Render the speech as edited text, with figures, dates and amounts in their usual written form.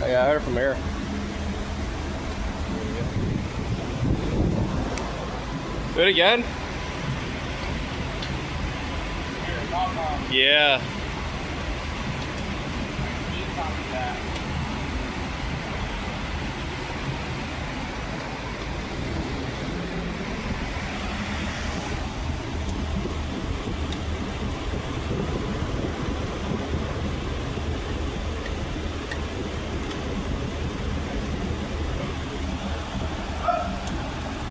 Yeah, I heard it from here. Do it again? Yeah.